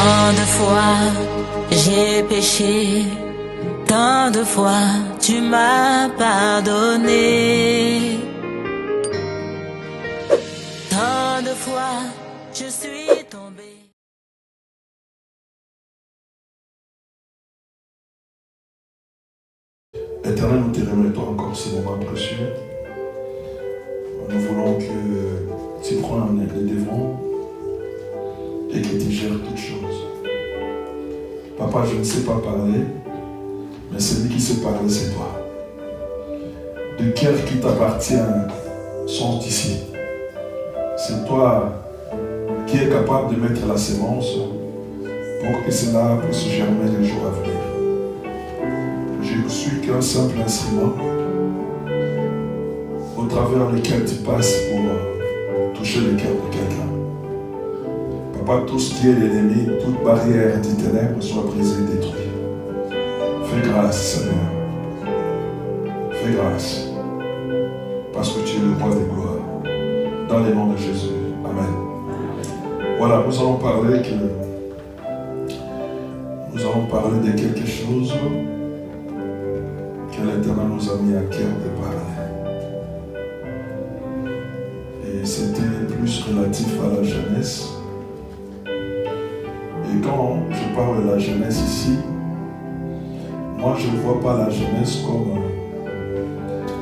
Tant de fois j'ai péché, tant de fois tu m'as pardonné. Tant de fois je suis tombé. Éternel, nous te remettons encore ce moment précieux. Nous voulons que tu prennes le devant et que tu gères toutes choses. Papa, je ne sais pas parler, mais celui qui sait parler, c'est toi. Du cœur qui t'appartient sont ici. C'est toi qui es capable de mettre la sémence pour que cela puisse germer les jours à venir. Je ne suis qu'un simple instrument au travers lequel tu passes pour toucher le cœur de quelqu'un. Papa, tout ce qui est l'ennemi, toute barrière des ténèbres soit brisée et détruite. Fais grâce, Seigneur. Fais grâce. Parce que tu es le roi de gloire. Dans le nom de Jésus. Amen. Voilà, nous allons parler de quelque chose que l'Éternel nous a mis à cœur de parler. Et c'était plus relatif à la jeunesse. Et quand je parle de la jeunesse ici, moi je ne vois pas la jeunesse comme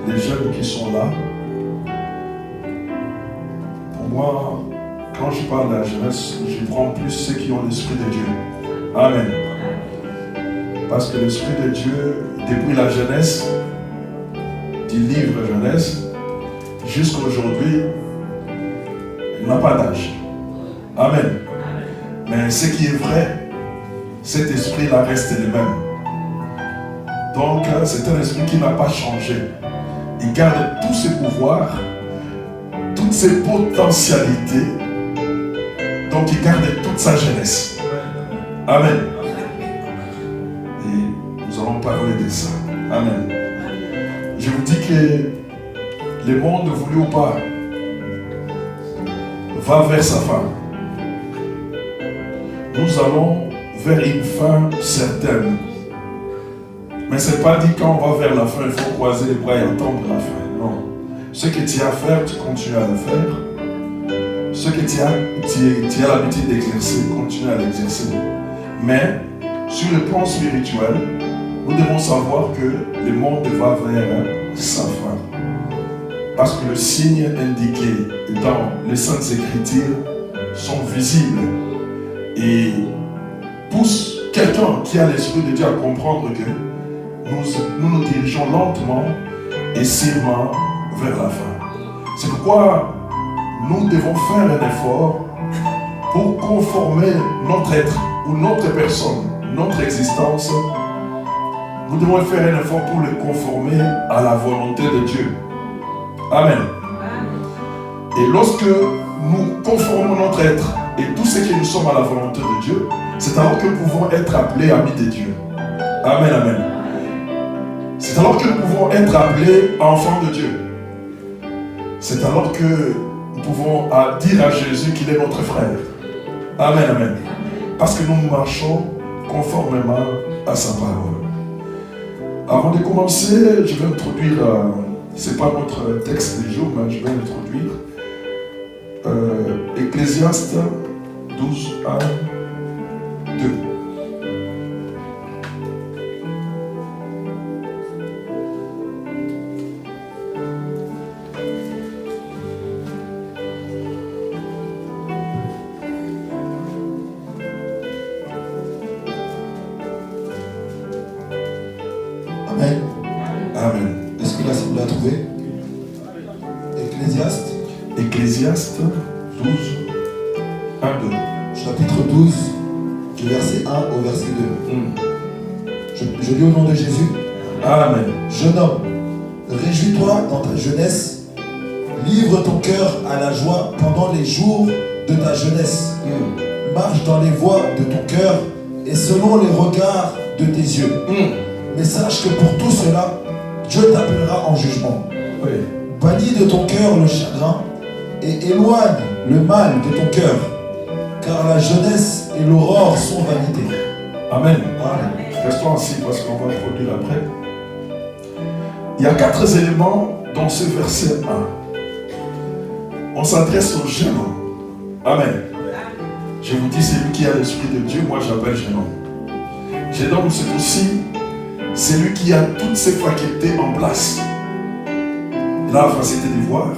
les jeunes qui sont là. Pour moi, quand je parle de la jeunesse, je prends plus ceux qui ont l'Esprit de Dieu. Amen. Parce que l'Esprit de Dieu, depuis la jeunesse, du livre Jeunesse, jusqu'à aujourd'hui, il n'a pas d'âge. Amen. Mais ce qui est vrai, cet esprit-là reste le même. Donc, c'est un esprit qui n'a pas changé. Il garde tous ses pouvoirs, toutes ses potentialités. Donc, il garde toute sa jeunesse. Amen. Nous allons parler de ça. Amen. Je vous dis que le monde, voulu ou pas, va vers sa fin. Nous allons vers une fin certaine. Mais ce n'est pas dit quand on va vers la fin, il faut croiser les bras et attendre la fin. Non. Ce que tu as à faire, tu continues à le faire. Ce que tu as l'habitude d'exercer, continue à l'exercer. Mais, sur le plan spirituel, nous devons savoir que le monde va vers sa fin. Parce que les signes indiqués dans les Saintes Écritures sont visibles et poussent quelqu'un qui a l'Esprit de Dieu à comprendre que nous nous dirigeons lentement et sûrement vers la fin. C'est pourquoi nous devons faire un effort pour conformer notre être ou notre personne, notre existence. Nous devons faire un effort pour le conformer à la volonté de Dieu. Amen. Et lorsque nous conformons notre être et tout ce que nous sommes à la volonté de Dieu, c'est alors que nous pouvons être appelés amis de Dieu. Amen, amen. C'est alors que nous pouvons être appelés enfants de Dieu. C'est alors que nous pouvons dire à Jésus qu'il est notre frère. Amen, amen. Parce que nous marchons conformément à sa parole. Avant de commencer, je vais introduire, ce n'est pas notre texte du jour, mais je vais introduire Ecclésiaste 12, 1, 2. Amen. Amen. Est-ce que là, vous l'avez trouvé? Ecclésiaste 12, 1, 2. Chapitre 12, du verset 1 au verset 2. Je lis au nom de Jésus. Amen. Jeune homme, réjouis-toi dans ta jeunesse. Livre ton cœur à la joie pendant les jours de ta jeunesse. Marche dans les voies de ton cœur et selon les regards de tes yeux. Mais sache que pour tout cela, Dieu t'appellera en jugement. Oui. Bannis de ton cœur le chagrin et éloigne le mal de ton cœur. car la jeunesse et l'aurore sont vanité. Amen. Amen. Restons assis parce qu'on va produire après. Il y a 4 éléments dans ce verset 1. On s'adresse aux jeunes hommes. Amen. Je vous dis, c'est lui qui a l'Esprit de Dieu, moi j'appelle jeune homme. Jeune homme, c'est aussi celui qui a toutes ses facultés en place. Il a la facilité de voir,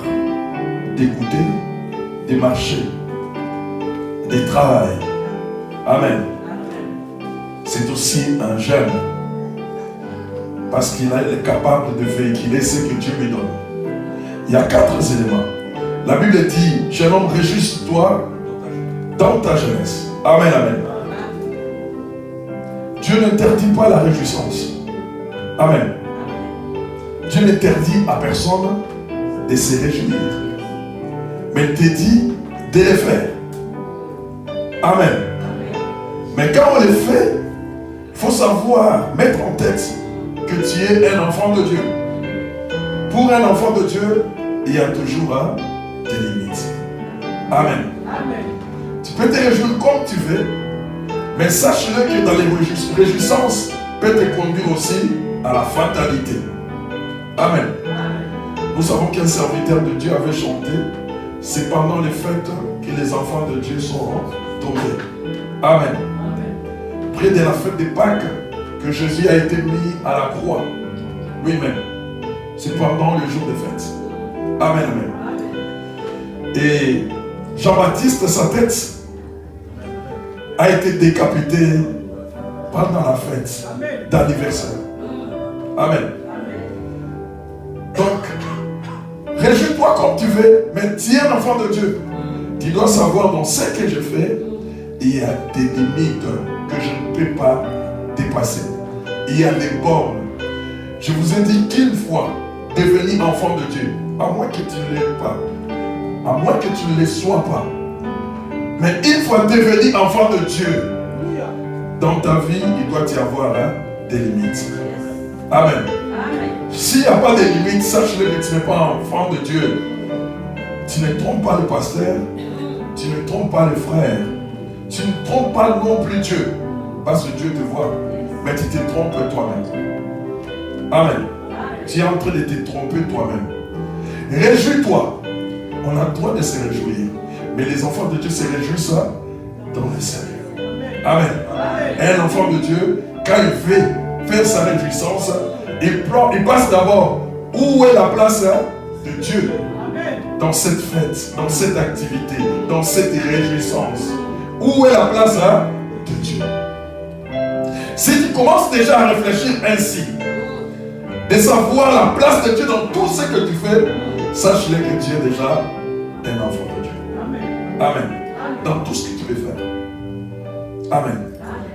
d'écouter, de marcher, de travailler. Amen. C'est aussi un jeune. Parce qu'il est capable de véhiculer ce que Dieu lui donne. Il y a 4 éléments. La Bible dit, jeune homme, réjouis-toi dans ta jeunesse. Amen, amen. Dieu n'interdit pas la réjouissance. Amen. Dieu n'interdit à personne de se réjouir. Mais il te dit de les faire. Amen. Mais quand on les fait, il faut savoir mettre en tête que tu es un enfant de Dieu. Pour un enfant de Dieu, il y a toujours des limites. Amen. Amen. Tu peux te réjouir comme tu veux, mais sache-le que dans les réjouissances peut te conduire aussi à la fatalité. Amen. Nous savons qu'un serviteur de Dieu avait chanté, c'est pendant les fêtes que les enfants de Dieu sont tombés. Amen. Près de la fête de Pâques, que Jésus a été mis à la croix lui-même. C'est pendant le jour des fêtes. Amen, amen. Et Jean-Baptiste, sa tête a été décapitée pendant la fête d'anniversaire. Amen. Donc, réjouis-toi comme tu veux, mais tu es un enfant de Dieu. Tu dois savoir dans ce que je fais, il y a des limites que je ne peux pas dépasser. Il y a des bornes. Je vous ai dit qu'une fois devenir enfant de Dieu, à moins que tu ne l'aies pas, à moins que tu ne le sois pas, mais une fois devenu enfant de Dieu, dans ta vie, il doit y avoir des limites. Amen. S'il n'y a pas de limites, sache-le que tu n'es pas enfant de Dieu. Tu ne trompes pas le pasteur, tu ne trompes pas les frères, tu ne trompes pas non plus Dieu, parce que Dieu te voit, mais tu te trompes toi-même. Amen. Tu es en train de te tromper toi-même. Réjouis-toi. On a le droit de se réjouir. Mais les enfants de Dieu se réjouissent dans le Seigneur. Amen. Un enfant de Dieu, quand il veut faire sa réjouissance, il passe d'abord où est la place de Dieu dans cette fête, dans cette activité, dans cette réjouissance. Où est la place de Dieu? Si tu commences déjà à réfléchir ainsi, de savoir la place de Dieu dans tout ce que tu fais, sache-le que tu es déjà un enfant de Dieu. Amen. Dans tout ce que tu veux faire. Amen.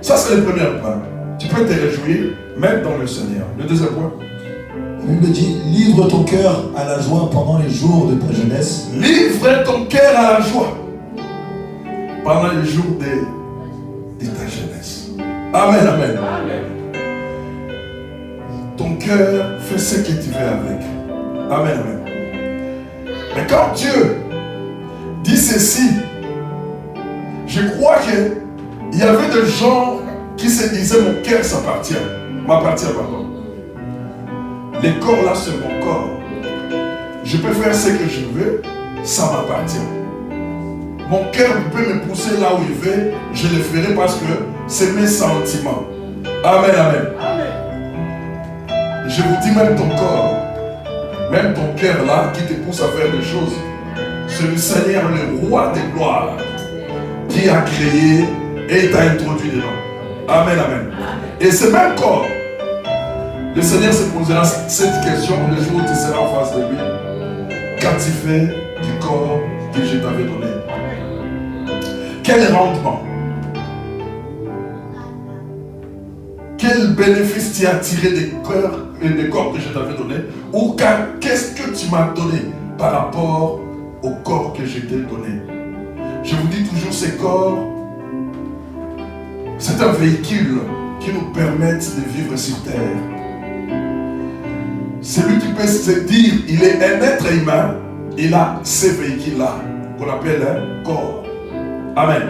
Ça, c'est le premier point. Tu peux te réjouir, même dans le Seigneur. Le deuxième point. La Bible dit, livre ton cœur à la joie pendant les jours de ta jeunesse. Livre ton cœur à la joie pendant les jours de ta jeunesse. Amen, amen. Ton cœur fait ce que tu veux avec. Amen, amen. Mais quand Dieu dit ceci, je crois qu'il y avait des gens qui se disaient mon cœur m'appartient, pardon. Le corps là c'est mon corps. Je peux faire ce que je veux, ça m'appartient. Mon cœur peut me pousser là où il veut, je le ferai parce que c'est mes sentiments. Amen, amen. Je vous dis même ton corps, même ton cœur là qui te pousse à faire des choses, c'est le Seigneur, le roi des gloires, qui a créé et t'a introduit dedans. Amen, amen. Et ce même corps, le Seigneur se posera cette question le jour où tu seras en face de lui. Qu'as-tu fait du corps que je t'avais donné? Quel rendement? Quel bénéfice tu as tiré des corps que je t'avais donné? Ou qu'est-ce que tu m'as donné par rapport au corps que je t'ai donné? Je vous dis toujours, ces corps, c'est un véhicule qui nous permet de vivre sur terre. Celui qui peut se dire, il est un être humain, il a ces véhicules-là, qu'on appelle un corps. Amen.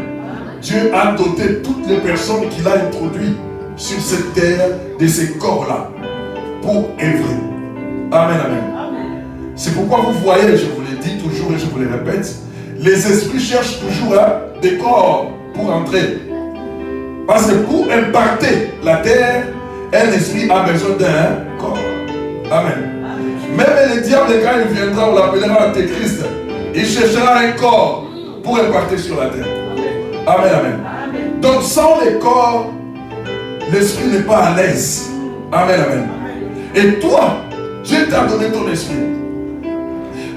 Dieu a doté toutes les personnes qu'il a introduites sur cette terre de ces corps-là pour œuvrer. Amen, amen. C'est pourquoi vous voyez, je vous l'ai dit toujours et je vous le répète, les esprits cherchent toujours des corps pour entrer. Parce que pour impacter la terre, un esprit a besoin d'un corps. Amen. Même le diable, quand il viendra, on l'appellera Antéchrist, il cherchera un corps pour impacter sur la terre. Amen, amen. Donc sans les corps, l'esprit n'est pas à l'aise. Amen, amen. Et toi, Dieu t'a donné ton esprit.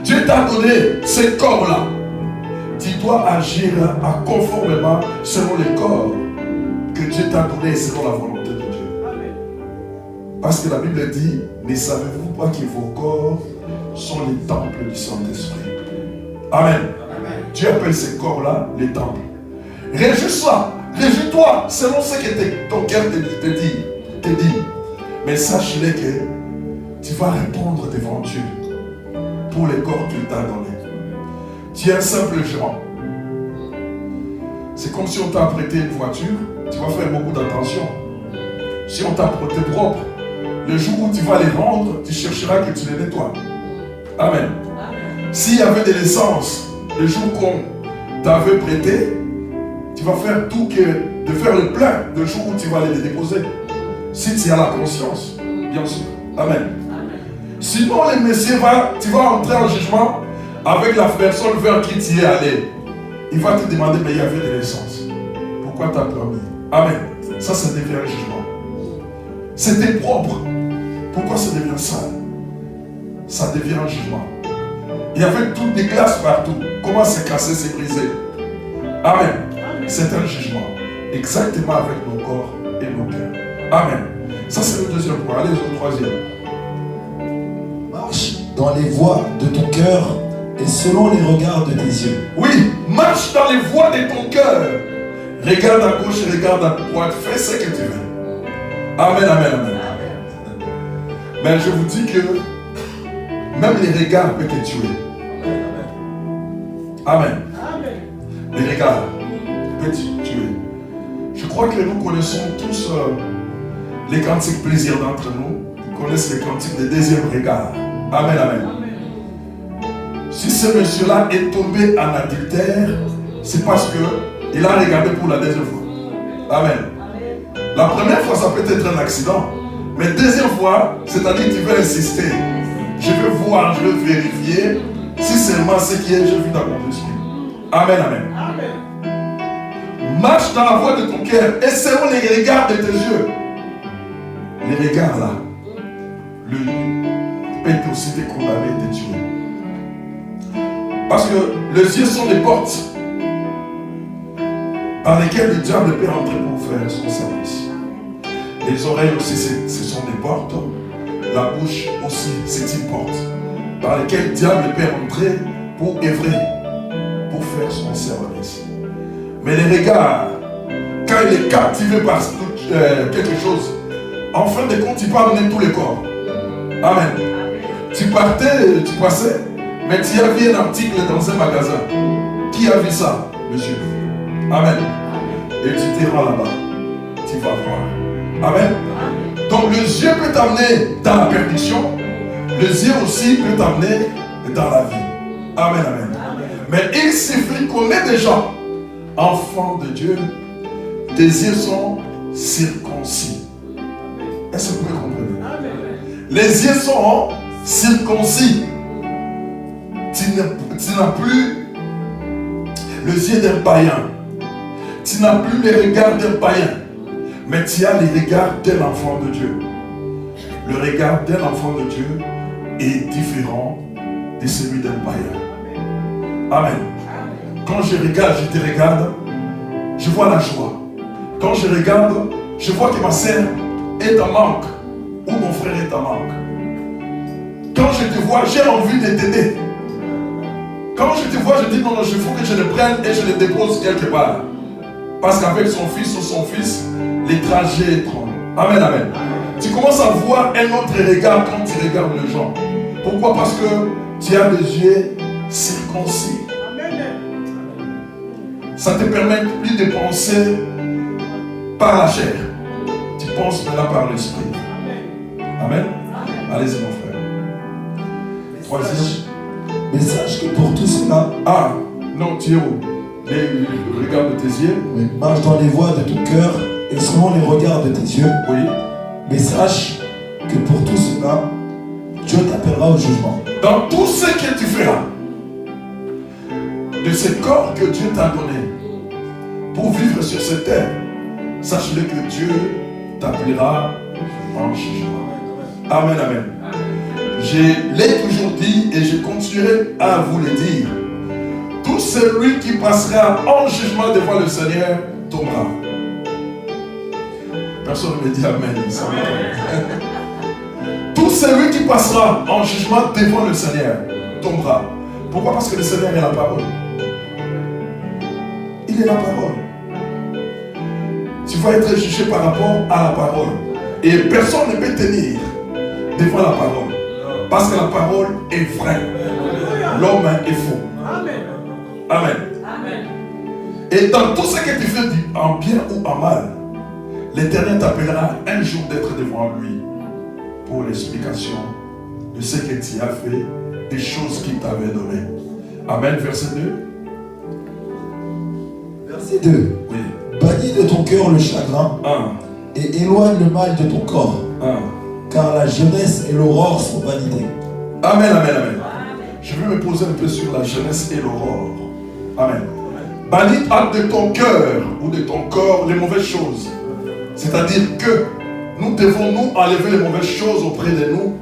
Dieu t'a donné ces corps-là. Tu dois agir conformément selon les corps que Dieu t'a donné selon la volonté de Dieu. Parce que la Bible dit, ne savez-vous pas que vos corps sont les temples du Saint-Esprit? Amen. Dieu appelle ces corps-là les temples. Réjouis-toi, réjouis-toi selon ce que ton cœur te dit. Mais sache-le que tu vas répondre devant Dieu pour les corps qu'il t'a donné. Tu es un simple gérant. C'est comme si on t'a prêté une voiture, tu vas faire beaucoup d'attention. Si on t'a prêté propre, le jour où tu vas les rendre, tu chercheras que tu les nettoies. Amen. S'il y avait de l'essence, le jour qu'on t'avait prêté, tu vas faire tout de faire le plein le jour où tu vas les déposer. Si tu as la conscience, bien sûr. Amen. Sinon, le Messie tu vas entrer en jugement avec la personne vers qui tu es allé. Il va te demander, mais il y avait de l'essence. Pourquoi tu as permis? Amen. Ça devient un jugement. C'était propre. Pourquoi ça devient sale? Ça devient un jugement. Il y avait toutes des glaces partout. Comment c'est cassé, c'est brisé? Amen. C'est un jugement. Exactement avec nos corps et nos cœurs. Amen. Ça c'est le deuxième point. Allez au troisième. Marche dans les voies de ton cœur et selon les regards de tes yeux. Oui, marche dans les voies de ton cœur. Regarde à gauche, regarde à droite. Fais ce que tu veux. Amen, amen, amen. Mais je vous dis que même les regards peuvent te tuer. Amen. Les regards peuvent te tuer. Je crois que nous connaissons tous les cantiques plaisir d'entre nous. Ils connaissent les cantiques de deuxième regard. Amen, amen. Si ce monsieur-là est tombé en adultère, c'est parce qu'il a regardé pour la deuxième fois. Amen. La première fois, ça peut être un accident. Mais deuxième fois, c'est-à-dire que tu veux insister. Je veux voir, je veux vérifier si seulement ce qui est, je vis dans mon esprit. Amen, amen. Marche dans la voie de ton cœur et selon les regards de tes yeux. Les regards là, le peut aussi te condamner et te tuer. Parce que les yeux sont des portes par lesquelles le diable peut entrer pour faire son service. Les oreilles aussi, ce sont des portes. La bouche aussi, c'est une porte par laquelle le diable peut entrer pour œuvrer, pour faire son service. Mais les regards, quand il est captivé par quelque chose, en fin de compte, il peut amener tous les corps. Amen. Tu partais, tu passais, mais tu as vu un article dans un magasin. Qui a vu ça, monsieur? Amen. Et tu te rends là-bas. Tu vas voir. Amen. Donc les yeux peuvent t'amener dans la perdition. Les yeux aussi peuvent t'amener dans la vie. Amen, amen. Mais il suffit qu'on ait des gens, enfants de Dieu, tes yeux sont circoncis. Est-ce que vous pouvez comprendre? Les yeux sont circoncis. Tu n'as plus les yeux d'un païen. Tu n'as plus les regards d'un païen. Mais tu as les regards d'un enfant de Dieu. Le regard d'un enfant de Dieu est différent de celui d'un païen. Amen. Quand je regarde, je te regarde, je vois la joie. Quand je regarde, je vois que ma sœur est en manque ou mon frère est en manque. Quand je te vois, j'ai envie de t'aider. Quand je te vois, je dis non, il faut que je le prenne et je le dépose quelque part. Parce qu'avec son fils ou son fils, les trajets étranges. Amen, amen. Tu commences à voir un autre regard quand tu regardes les gens. Pourquoi? Parce que tu as des yeux circoncis. ça te permet plus de penser par la chair. Tu penses maintenant par l'esprit. Amen. Allez-y mon frère. Troisième. Mais sache que pour tout cela, Ah, non, tu es où? Regarde tes yeux. oui, marche dans les voies de ton cœur et selon les regards de tes yeux. Oui. Mais sache que pour tout cela, Dieu t'appellera au jugement. Dans tout ce que tu feras, de ce corps que Dieu t'a donné pour vivre sur cette terre, sache-le que Dieu t'appellera en jugement. Amen, amen. Je l'ai toujours dit et je continuerai à vous le dire. Tout celui qui passera en jugement devant le Seigneur tombera. Personne ne me dit amen. Tout celui qui passera en jugement devant le Seigneur tombera. Pourquoi? Parce que le Seigneur est la parole. Il est la parole. Tu vas être jugé par rapport à la parole. Et personne ne peut tenir devant la parole. Parce que la parole est vraie. L'homme est faux. Amen. Et dans tout ce que tu fais, en bien ou en mal, l'Éternel t'appellera un jour d'être devant lui pour l'explication de ce que tu as fait, des choses qu'il t'avait données. Amen. Verset 2. Verset 2. Oui. Bannis de ton cœur le chagrin 1. et éloigne le mal de ton corps. 1. Car la jeunesse et l'aurore sont vanité. Amen, amen, amen. Je vais me poser un peu sur la jeunesse et l'aurore. Amen. Bannis de ton cœur ou de ton corps les mauvaises choses. C'est-à-dire que nous devons nous enlever les mauvaises choses auprès de nous.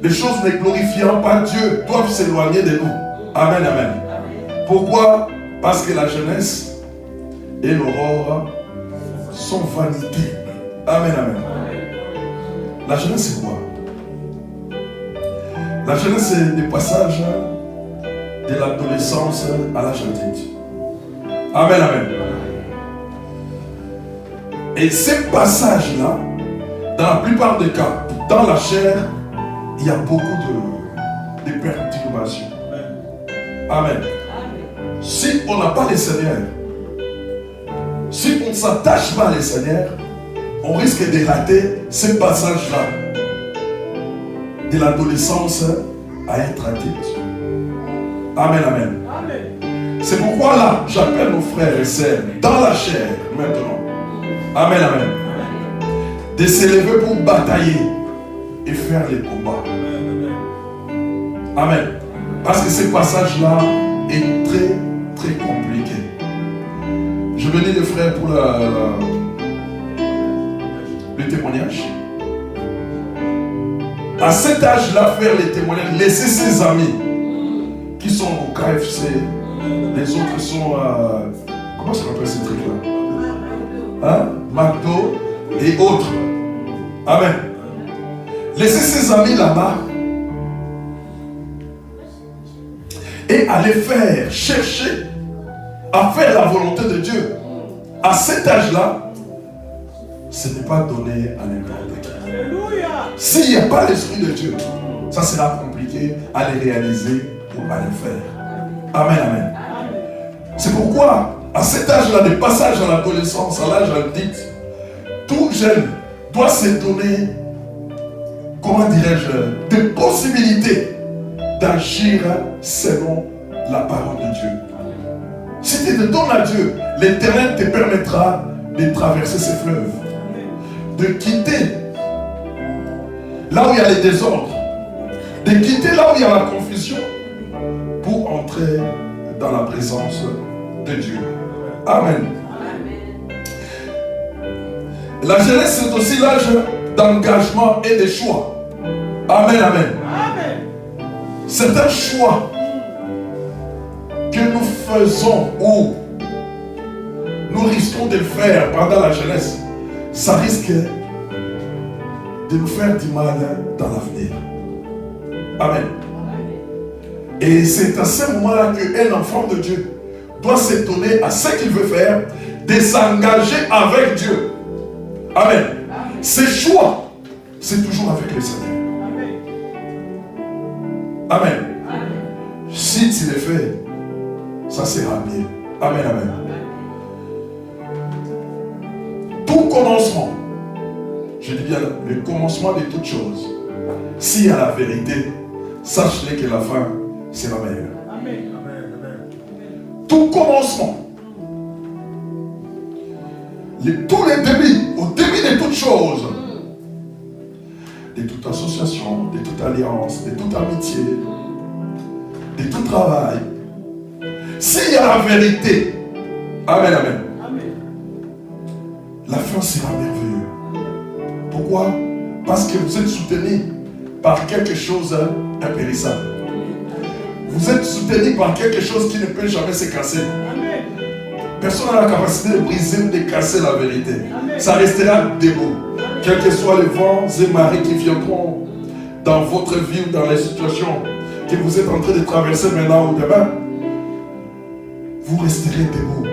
Les choses ne glorifiant pas Dieu doivent s'éloigner de nous. Amen, amen. Pourquoi? Parce que la jeunesse et l'aurore sont vanité. Amen, amen. La jeunesse c'est quoi? La jeunesse c'est le passage de l'adolescence à l'âge adulte. Amen, amen. Et ces passages-là, dans la plupart des cas, dans la chair, il y a beaucoup de perturbations. Amen. Si on n'a pas les Seigneur, si on ne s'attache pas à les Seigneur, on risque de rater ces passages-là de l'adolescence à être adulte. Amen, amen. C'est pourquoi là, j'appelle nos frères et sœurs dans la chair maintenant. Amen, amen. De s'élever pour batailler et faire les combats. Amen. Parce que ce passage-là est très, très compliqué. Je bénis les frères pour le témoignage. À cet âge-là, faire les témoignages, laisser ses amis qui sont au KFC, les autres sont à... comment ça s'appelle ces trucs-là? Hein? McDo et autres. Amen. Laisser ses amis là-bas et aller faire, chercher à faire la volonté de Dieu. À cet âge-là, ce n'est pas donné à n'importe qui. S'il n'y a pas l'Esprit de Dieu, ça sera compliqué à les réaliser ou à les faire. Amen, amen. C'est pourquoi, à cet âge-là, des passages à l'adolescence, à l'âge adulte, tout jeune doit se donner, comment dirais-je, des possibilités d'agir selon la parole de Dieu. Si tu te donnes à Dieu, l'Éternel te permettra de traverser ces fleuves, de quitter là où il y a les désordres, de quitter là où il y a la confusion pour entrer dans la présence de Dieu. Amen. La jeunesse, c'est aussi l'âge d'engagement et de choix. Amen, amen. Certains choix que nous faisons ou nous risquons de le faire pendant la jeunesse, ça risque de nous faire du mal dans l'avenir. Amen. Et c'est à ce moment-là qu'un enfant de Dieu doit s'étonner à ce qu'il veut faire, de s'engager avec Dieu. Amen. Ses choix, c'est toujours avec le Seigneur. Amen. Si tu les fais, ça sera bien. Amen, amen. Tout commencement, je dis bien le commencement de toutes choses, s'il y a la vérité, sache-le que la fin sera meilleure. Amen. Tout commencement, tous les débuts, au début de toutes choses, de toute association, de toute alliance, de toute amitié, de tout travail, s'il y a la vérité, amen, amen, la fin sera merveilleuse. Pourquoi? Parce que vous êtes soutenu par quelque chose d'impérissable. Vous êtes soutenu par quelque chose qui ne peut jamais se casser. Personne n'a la capacité de briser ou de casser la vérité. Ça restera debout. Quels que soient les vents et marées qui viendront dans votre vie ou dans les situations que vous êtes en train de traverser maintenant ou demain, vous resterez debout.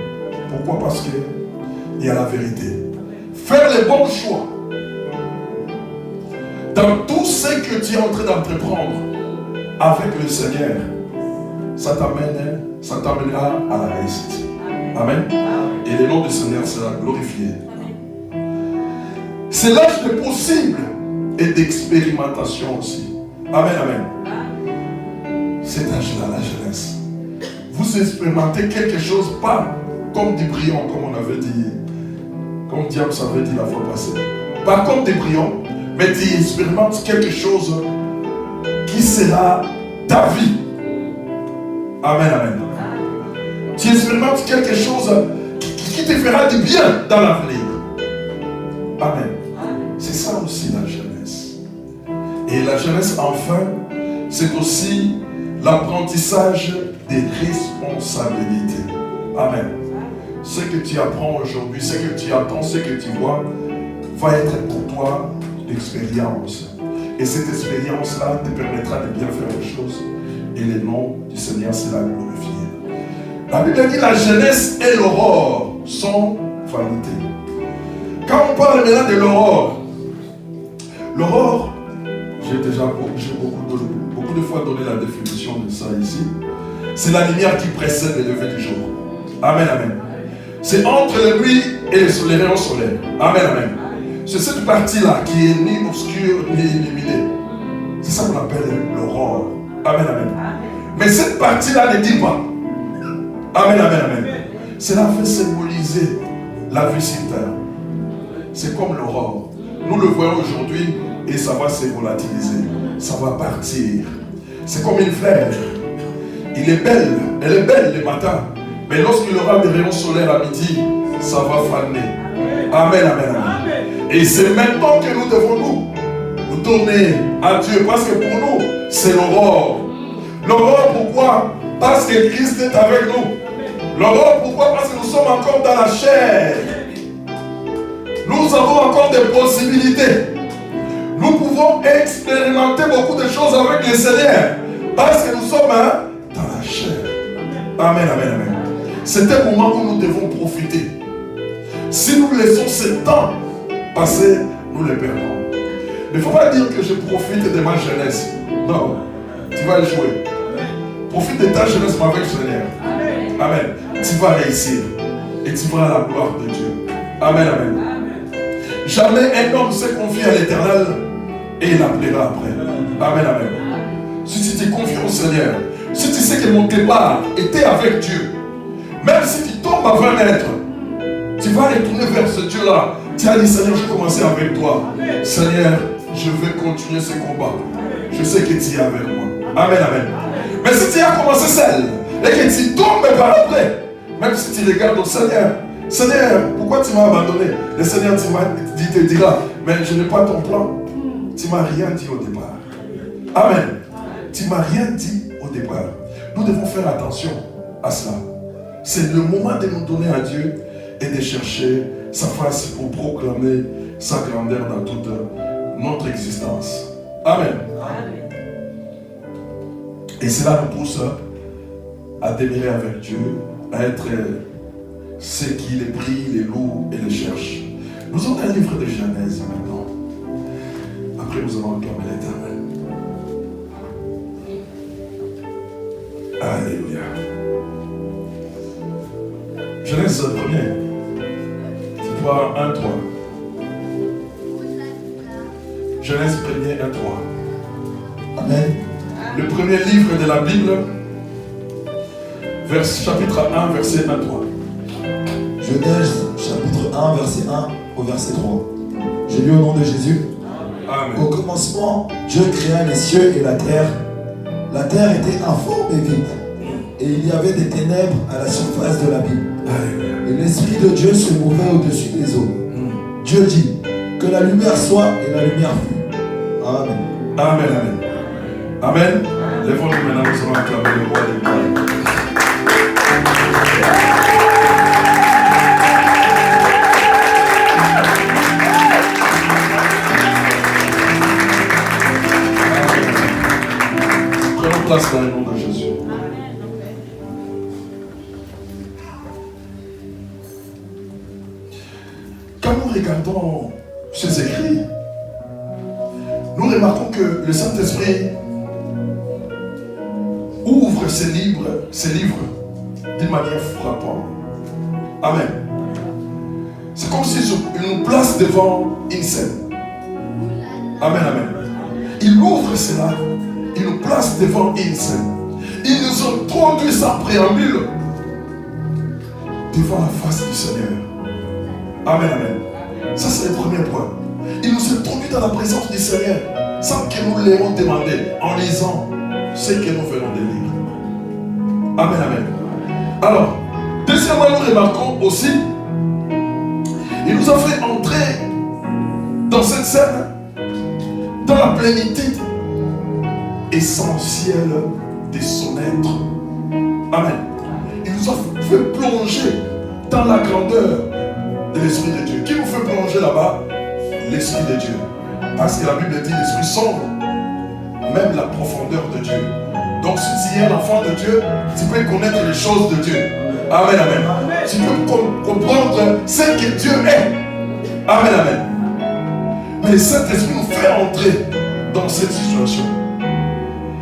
Pourquoi? Parce qu'il y a la vérité. Faire les bons choix dans tout ce que tu es en train d'entreprendre avec le Seigneur, ça t'amènera à la réussite. Amen. Et le nom du Seigneur sera glorifié. C'est l'âge de possible et d'expérimentation aussi. Amen, amen. Cet âge-là, la jeunesse. Vous expérimentez quelque chose, pas comme des brillants, comme on avait dit, comme Diams avait dit la fois passée. Pas comme des brillants, mais tu expérimentes quelque chose qui sera ta vie. Amen, amen. Tu expérimentes quelque chose qui te fera du bien dans l'avenir. Amen. C'est ça aussi la jeunesse. Et la jeunesse, enfin, c'est aussi l'apprentissage des responsabilités. Amen. Ce que tu apprends aujourd'hui, ce que tu attends, ce que tu vois, va être pour toi l'expérience. Et cette expérience-là te permettra de bien faire les choses. Et le nom du Seigneur sera glorifié. La Bible dit la jeunesse et l'aurore sont vanité. Quand on parle maintenant de l'aurore, j'ai beaucoup de fois donné la définition de ça ici. C'est la lumière qui précède le lever du jour. Amen, amen. C'est entre la nuit et les rayons solaires. Amen, amen. C'est cette partie-là qui est ni obscure ni illuminée. C'est ça qu'on appelle l'aurore. Amen, amen. Mais cette partie-là ne dit pas. Amen, amen, amen. Cela fait symboliser la vie sur terre. C'est comme l'aurore. Nous le voyons aujourd'hui et ça va se volatiliser. Ça va partir. C'est comme une fleur. Elle est belle le matin. Mais lorsqu'il aura des rayons solaires à midi, ça va faner. Amen, amen, amen. Et c'est maintenant que nous devons nous tourner à Dieu. Parce que pour nous, c'est l'aurore. L'aurore, pourquoi? Parce que Christ est avec nous. L'aurore, pourquoi? Parce que nous sommes encore dans la chair. Nous avons encore des possibilités. Nous pouvons expérimenter beaucoup de choses avec le Seigneur. Parce que nous sommes dans la chair. Amen, amen, amen. C'est un moment où nous devons profiter. Si nous laissons ce temps passer, nous le perdons. Il ne faut pas dire que je profite de ma jeunesse. Non, tu vas jouer. Profite de ta jeunesse avec le Seigneur. Amen. Tu vas réussir. Et tu verras la gloire de Dieu. Amen, amen. Jamais un homme se confie à l'Éternel et il appellera après. Amen, amen. Si tu te confies au Seigneur, si tu sais que mon départ était avec Dieu, même si tu tombes à 20 mètres, tu vas retourner vers ce Dieu-là. Tu as dit, Seigneur, je vais commencer avec toi. Seigneur, je vais continuer ce combat. Je sais que tu es avec moi. Amen, amen. Mais si tu as commencé seul et que tu tombes par après, même si tu regardes au Seigneur, Seigneur, pourquoi tu m'as abandonné? Le Seigneur te dira, mais je n'ai pas ton plan. Tu ne m'as rien dit au départ. Amen. Tu ne m'as rien dit au départ. Nous devons faire attention à cela. C'est le moment de nous donner à Dieu et de chercher sa face pour proclamer sa grandeur dans toute notre existence. Amen. Et cela nous pousse à demeurer avec Dieu, à être ceux qui les prient, les louent et les cherchent. Nous avons un livre de Genèse maintenant. Après, nous allons acclamer l'Éternel. Alléluia. Genèse 1er. C'est 3, 1, 3. Genèse 1er, 1, 3. Amen. Le premier livre de la Bible, chapitre 1, verset 1, 3. Genèse, chapitre 1, verset 1 au verset 3. Je lis au nom de Jésus. Amen. Au commencement, Dieu créa les cieux et la terre. La terre était informe et vide. Et il y avait des ténèbres à la surface de l'abîme. Et l'Esprit de Dieu se mouvait au-dessus des eaux. Dieu dit, que la lumière soit, et la lumière fut. Amen. Amen, amen. Amen. Lèvons-nous maintenant, nous allons acclamer le roi des gloires. Prenons place dans le nom de Jésus. Quand nous regardons ces écrits, nous remarquons que le Saint-Esprit ouvre ces livres d'une manière frappante. Amen. C'est comme s'il nous place devant une scène. Amen, amen. Il ouvre cela, il nous place devant une scène. Il nous introduit sans préambule devant la face du Seigneur. Amen, amen. Ça, c'est le premier point. Il nous introduit dans la présence du Seigneur sans que nous l'ayons demandé, en lisant ce que nous venons de lire. Amen, amen. Alors, deuxièmement, nous remarquons aussi, il nous a fait entrer dans cette scène, dans la plénitude essentielle de son être. Amen. Il nous a fait plonger dans la grandeur de l'Esprit de Dieu. Qui nous fait plonger là-bas? L'Esprit de Dieu. Parce que la Bible dit l'Esprit sonde même la profondeur de Dieu. Donc si tu es un enfant de Dieu, tu peux connaître les choses de Dieu. Amen, amen. Tu peux comprendre ce que Dieu est. Amen, amen. Mais le Saint-Esprit nous fait entrer dans cette situation.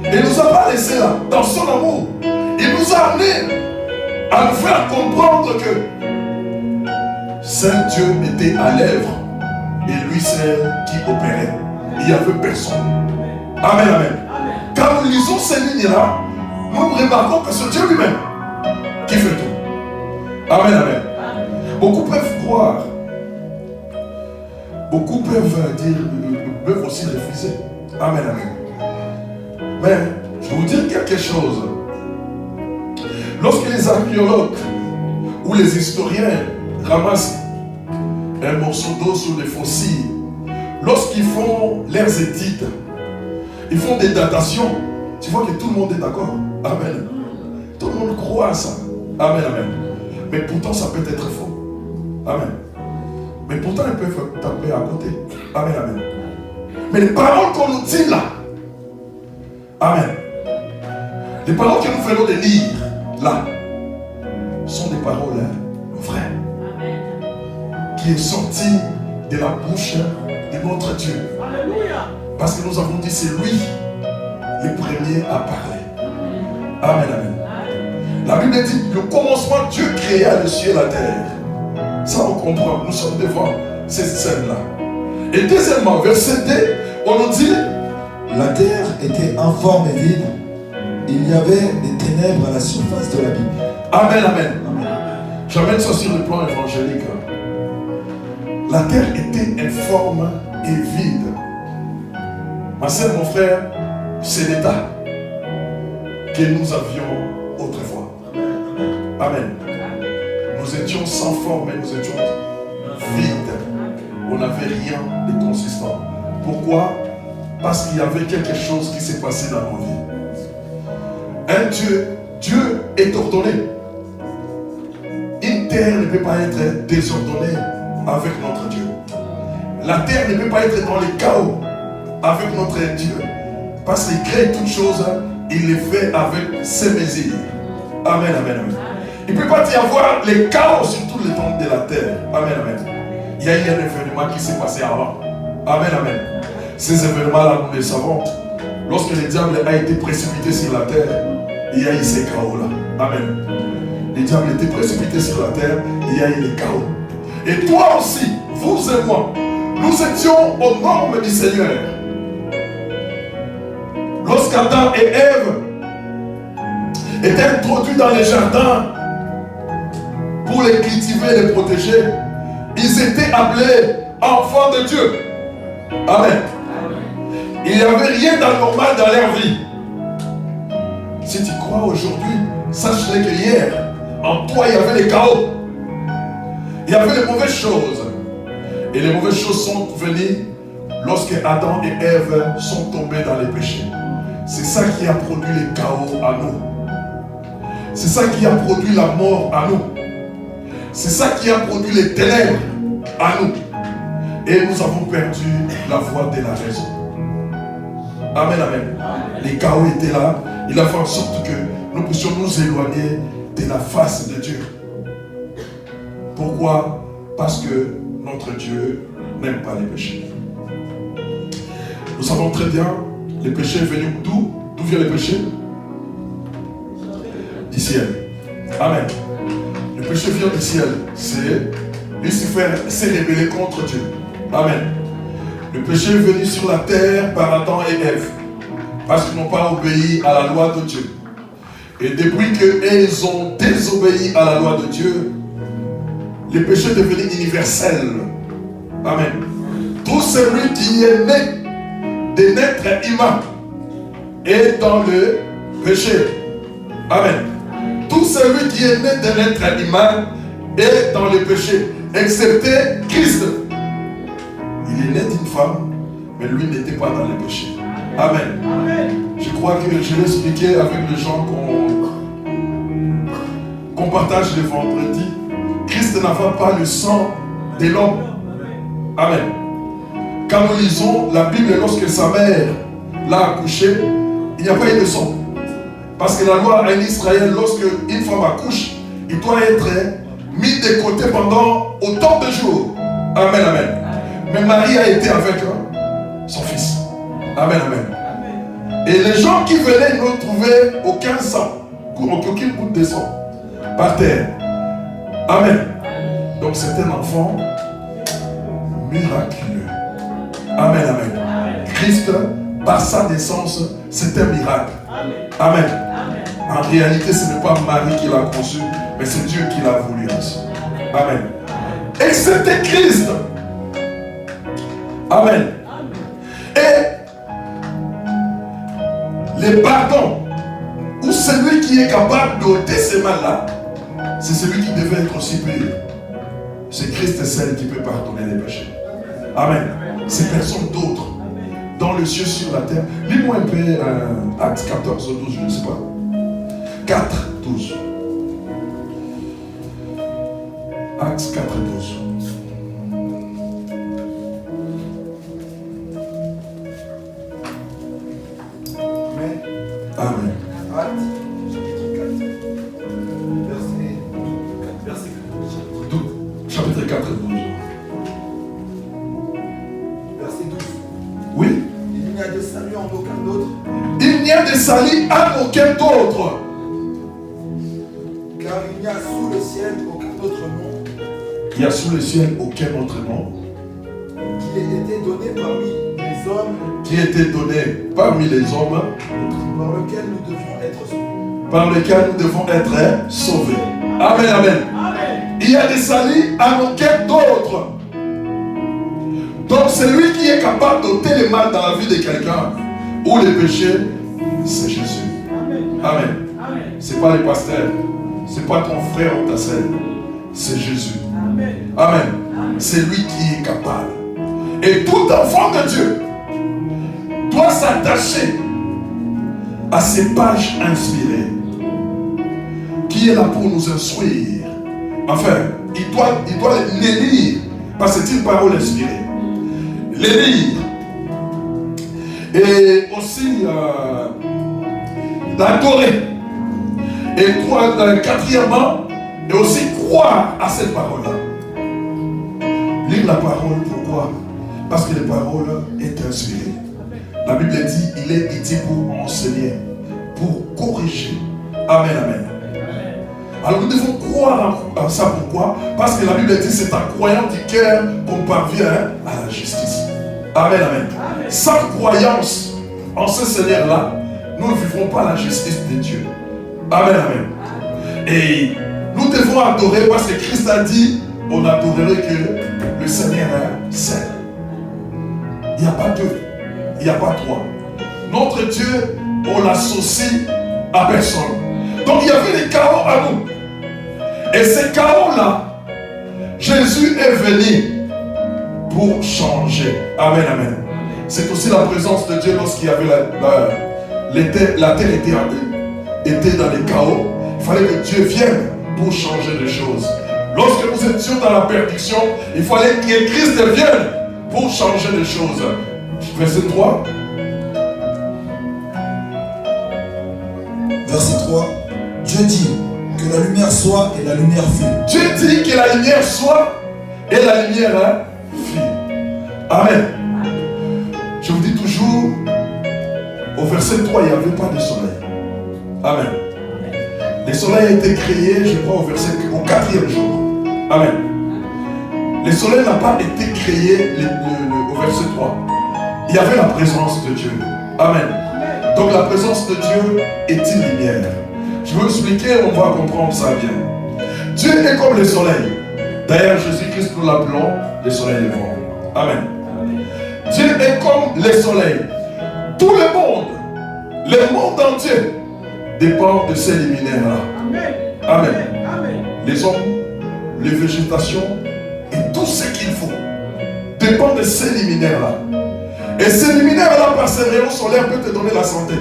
Et il ne nous a pas laissé là, dans son amour. Il nous a amené à nous faire comprendre que Saint Dieu était à l'œuvre et lui c'est qui opérait. Il n'y avait personne. Amen, amen. Quand nous lisons ces lignes-là, nous remarquons que c'est Dieu lui-même qui fait tout. Amen, amen. Beaucoup peuvent croire. Beaucoup peuvent dire, peuvent aussi refuser. Amen, amen. Mais je vais vous dire quelque chose. Lorsque les archéologues ou les historiens ramassent un morceau d'eau sur les fossiles, lorsqu'ils font leurs études, ils font des datations, tu vois que tout le monde est d'accord. Amen. Tout le monde croit à ça. Amen, amen. Mais pourtant, ça peut être faux. Amen. Mais pourtant, ils peuvent taper à côté. Amen, amen. Mais les paroles qu'on nous dit là, amen. Les paroles que nous venons de lire là, sont des paroles vraies. Amen. Qui est sortie de la bouche de notre Dieu. Alléluia. Parce que nous avons dit c'est lui le premier à parler. Amen, amen. La Bible dit le commencement, Dieu créa le ciel et la terre. Ça on comprend, nous sommes devant cette scène-là. Et deuxièmement, verset 2, on nous dit la terre était informe et vide. Il y avait des ténèbres à la surface de l'abîme. Amen, amen. J'amène ça sur le plan évangélique. La terre était informe et vide. Ma soeur, mon frère, c'est l'état que nous avions autrefois. Amen. Nous étions sans forme et nous étions vides. On n'avait rien de consistant. Pourquoi? Parce qu'il y avait quelque chose qui s'est passé dans nos vies. Un Dieu est ordonné. Une terre ne peut pas être désordonnée avec notre Dieu. La terre ne peut pas être dans le chaos avec notre Dieu. Parce qu'il crée toutes choses, il les fait avec ses mesures. Amen, amen, amen. Il ne peut pas y avoir le chaos sur tout le temps de la terre. Amen, amen. Il y a eu un événement qui s'est passé avant. Amen, amen. Ces événements-là, nous les savons. Lorsque le diable a été précipité sur la terre, il y a eu ces chaos-là. Amen. le diable était précipité sur la terre, il y a eu le chaos. Et toi aussi, vous et moi, nous étions aux normes du Seigneur. Lorsqu'Adam et Ève étaient introduits dans les jardins pour les cultiver et les protéger, ils étaient appelés enfants de Dieu. Amen. Il n'y avait rien d'anormal dans leur vie. Si tu crois aujourd'hui, sache-le que hier, en toi, il y avait les chaos. Il y avait les mauvaises choses. Et les mauvaises choses sont venues lorsque Adam et Ève sont tombés dans les péchés. C'est ça qui a produit le chaos à nous. C'est ça qui a produit la mort à nous. C'est ça qui a produit les ténèbres à nous. Et nous avons perdu la voie de la raison. Amen, amen. Les chaos étaient là. Il a fait en sorte que nous puissions nous éloigner de la face de Dieu. Pourquoi? Parce que notre Dieu n'aime pas les péchés. Nous savons très bien, les péchés venus d'où? D'où vient les péchés? Du ciel. Amen. Le péché vient du ciel. C'est Lucifer s'est rébellé contre Dieu. Amen. Le péché est venu sur la terre par Adam et Ève. Parce qu'ils n'ont pas obéi à la loi de Dieu. Et depuis qu'ils ont désobéi à la loi de Dieu, le péché est devenu universel. Amen. Tout celui qui est né de naître humain est dans le péché. Amen. Tout celui qui est né de naître humain est dans le péché, excepté Christ. Il est né d'une femme, mais lui n'était pas dans le péché. Amen. Amen. Je crois que je l'ai expliqué avec les gens qu'on partage le vendredi. Christ n'avait pas le sang de l'homme. Amen. Quand nous lisons la Bible, lorsque sa mère l'a accouché, il n'y a pas eu de sang. Parce que la loi en Israël, lorsque une femme accouche, il doit être mis de côté pendant autant de jours. Amen, amen. Mais Marie a été avec son fils. Amen, amen. Et les gens qui venaient ne trouvaient aucun sang, aucune goutte de sang par terre. Amen. Donc c'est un enfant miraculeux. Amen, amen. Christ, par sa naissance, c'est un miracle. Amen. En réalité, ce n'est pas Marie qui l'a conçu, mais c'est Dieu qui l'a voulu ainsi. Amen. Excepté Christ. Amen. Et le pardon, ou celui qui est capable d'ôter ces mal-là, c'est celui qui devait être aussi pur. C'est Christ seul qui peut pardonner les péchés. Amen. C'est personne d'autre. Dans le ciel, sur la terre. Lis-moi un peu Actes 14, 12, je ne sais pas. 4, 12. Actes 4, 12. Amen. Chapitre 4, 12. Verset 12. Oui. Il n'y a de salut en aucun autre. Il n'y a de salut en aucun autre. Car il n'y a sous le ciel aucun autre nom. Il n'y a sous le ciel aucun autre nom. Qui ait été donné parmi les hommes. Qui ait été donné parmi les hommes. Par lequel nous devons être sauvés. Par lequel nous devons être sauvés. Amen, amen. Il y a des saluts en aucun d'autre. Donc celui qui est capable d'ôter le mal dans la vie de quelqu'un ou le péché, c'est Jésus. Amen. Ce n'est pas les pasteurs, ce n'est pas ton frère ou ta sœur, c'est Jésus. Amen. C'est lui qui est capable. Et tout enfant de Dieu doit s'attacher à ces pages inspirées qui est là pour nous instruire. Enfin, il doit les lire parce que c'est une parole inspirée. Les lire. Et aussi l'adorer. Et quatrièmement, et aussi croire à cette parole-là. Lire la parole, pourquoi? Parce que la parole est inspirée. La Bible dit, il est dit pour enseigner, pour corriger. Amen, amen. Alors nous devons croire en ça. Pourquoi? Parce que la Bible dit c'est en croyant du cœur qu'on parvient à la justice. Amen, amen. Sans croyance en ce Seigneur-là, nous ne vivrons pas la justice de Dieu. Amen, amen. Et nous devons adorer parce que Christ a dit, on adorerait que le Seigneur est seul. Il n'y a pas deux, il n'y a pas trois. Notre Dieu, on l'associe à personne. Donc il y avait des chaos à nous. Et ces chaos-là, Jésus est venu pour changer. Amen, amen. C'est aussi la présence de Dieu lorsqu'il y avait la terre était dans les chaos. Il fallait que Dieu vienne pour changer les choses. Lorsque nous étions dans la perdition, il fallait que Christ vienne pour changer les choses. Verset 3. Verset 3. Dieu dit que la lumière soit et la lumière fut. Dieu dit que la lumière soit et la lumière fut. Amen. Je vous dis toujours, au verset 3, il n'y avait pas de soleil. Amen. Le soleil a été créé, je crois, au 4e jour. Amen. Le soleil n'a pas été créé au verset 3. Il y avait la présence de Dieu. Amen. Donc la présence de Dieu est une lumière. Je vais expliquer, on va comprendre ça bien. Dieu est comme le soleil. D'ailleurs, Jésus-Christ, nous l'appelons le soleil levant. Amen. Dieu est comme le soleil. Tout le monde entier dépend de ces luminaires-là. Amen. Les hommes, les végétations et tout ce qu'il faut dépend de ces luminaires-là. Et ces luminaires-là, par ces rayons solaires, peuvent te donner la santé.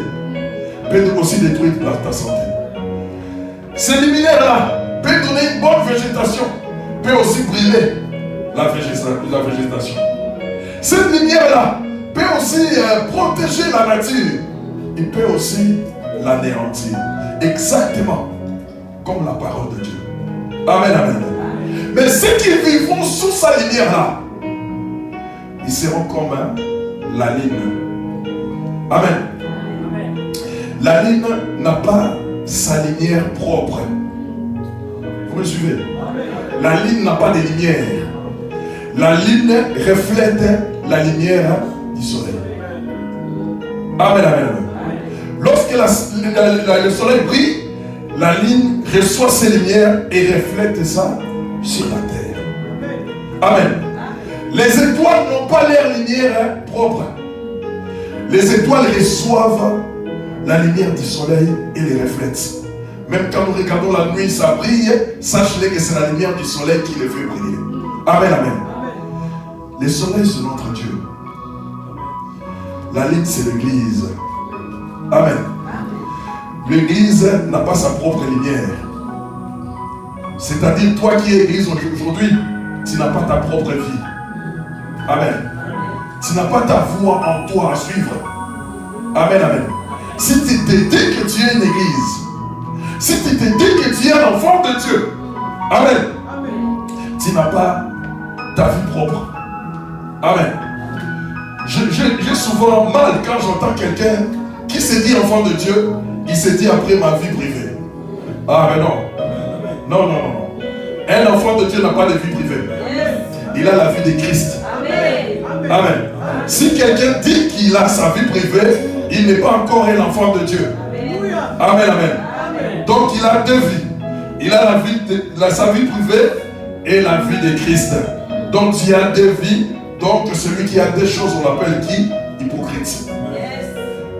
Peuvent aussi détruire ta santé. Ces luminaires-là peuvent donner une bonne végétation. Peuvent aussi brûler la végétation. Cette lumière-là peut aussi protéger la nature. Il peut aussi l'anéantir. Exactement comme la parole de Dieu. Amen, amen. Mais ceux qui vivront sous sa lumière-là, ils seront comme la lune. Amen. La lune n'a pas sa lumière propre. Vous me suivez? La lune n'a pas de lumière. La lune reflète la lumière du soleil. Amen, amen, amen. Lorsque le soleil brille, la lune reçoit ses lumières et reflète ça sur la terre. Amen. Les étoiles n'ont pas leur lumière propre. Les étoiles reçoivent la lumière du soleil et les reflètent. Même quand nous regardons la nuit, ça brille, sachez que c'est la lumière du soleil qui les fait briller. Amen, amen. Le soleil, c'est notre Dieu. La lune, c'est l'église. Amen. L'église n'a pas sa propre lumière. C'est-à-dire, toi qui es église aujourd'hui, tu n'as pas ta propre vie. Amen. Tu n'as pas ta voix en toi à suivre. Amen, amen. Si tu te dis que tu es une église, si tu te dis que tu es un enfant de Dieu, amen, tu n'as pas ta vie propre. Amen. J'ai souvent mal quand j'entends quelqu'un qui se dit enfant de Dieu, il se dit après ma vie privée. Ah mais non. Non, non, non. Un enfant de Dieu n'a pas de vie privée. Il a la vie de Christ. Amen. Amen. Si quelqu'un dit qu'il a sa vie privée, il n'est pas encore un enfant de Dieu. Amen, amen. Donc il a deux vies. Il a sa vie privée et la vie de Christ. Donc il y a deux vies. Donc celui qui a deux choses, on l'appelle qui? Hypocrite.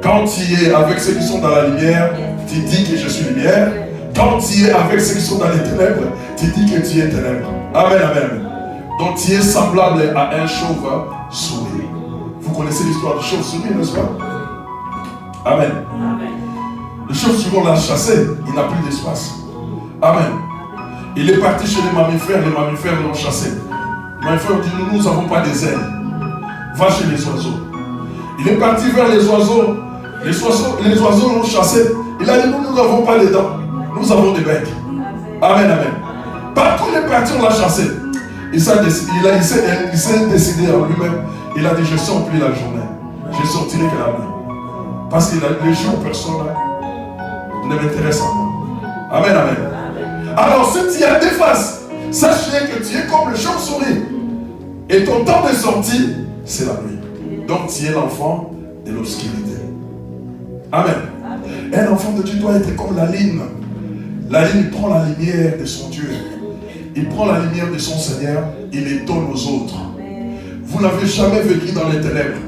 Quand tu es avec ceux qui sont dans la lumière, tu dis que je suis lumière. Quand tu es avec ceux qui sont dans les ténèbres, tu dis que tu es ténèbres. Amen, amen. Donc tu es semblable à un chauve-souris. Vous connaissez l'histoire du chauve-souris, n'est-ce pas? Amen. Le chauve-souris, on l'a chassé, il n'a plus d'espace. Amen. Il est parti chez les mammifères l'ont chassé. Les mammifères ont dit, nous n'avons pas des ailes. Va chez les oiseaux. Il est parti vers les oiseaux. Les oiseaux l'ont chassé. Il a dit, nous n'avons pas les dents. Nous avons des becs. Amen, amen. Partout il est parti, on l'a chassé. Il s'est décidé en lui-même. Il a dit, je ne sors plus la journée. Je sortirai que la nuit. Parce que les jours, personne ne m'intéresse à moi. Amen, amen. Alors si tu as des faces, sachez que tu es comme le chauve-souris. Et ton temps de sortie, c'est la nuit. Donc tu es l'enfant de l'obscurité. Amen. Un enfant de Dieu doit être comme la lune. La lune prend la lumière de son Dieu. Il prend la lumière de son Seigneur, il les donne aux autres. Vous n'avez jamais vécu dans les ténèbres.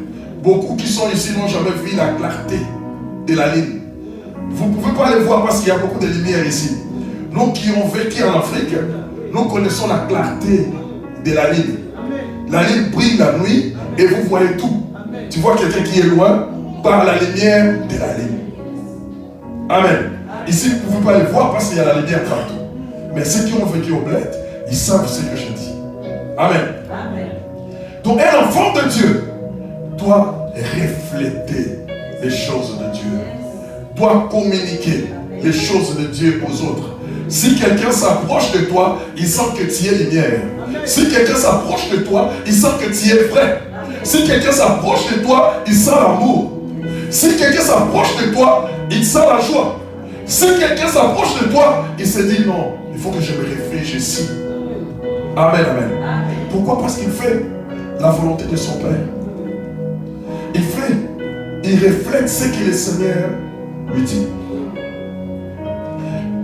Beaucoup qui sont ici n'ont jamais vu la clarté de la lune. Vous ne pouvez pas les voir parce qu'il y a beaucoup de lumière ici. Nous qui avons vécu en Afrique, nous connaissons la clarté de la lune. La lune brille la nuit et vous voyez tout. Tu vois quelqu'un qui est loin par la lumière de la lune. Amen. Ici, vous ne pouvez pas les voir parce qu'il y a la lumière partout. Mais ceux qui ont vécu au bled, ils savent ce que je dis. Amen. Donc un enfant de Dieu doit refléter les choses de Dieu. Doit communiquer les choses de Dieu aux autres. Si quelqu'un s'approche de toi, il sent que tu es lumière. Si quelqu'un s'approche de toi, il sent que tu es vrai. Si quelqu'un s'approche de toi, il sent l'amour. Si quelqu'un s'approche de toi, il sent la joie. Si quelqu'un s'approche de toi, il se dit non, il faut que je me réfléchisse. Amen, amen. Pourquoi? Parce qu'il fait la volonté de son Père. Il reflète ce que le Seigneur lui dit.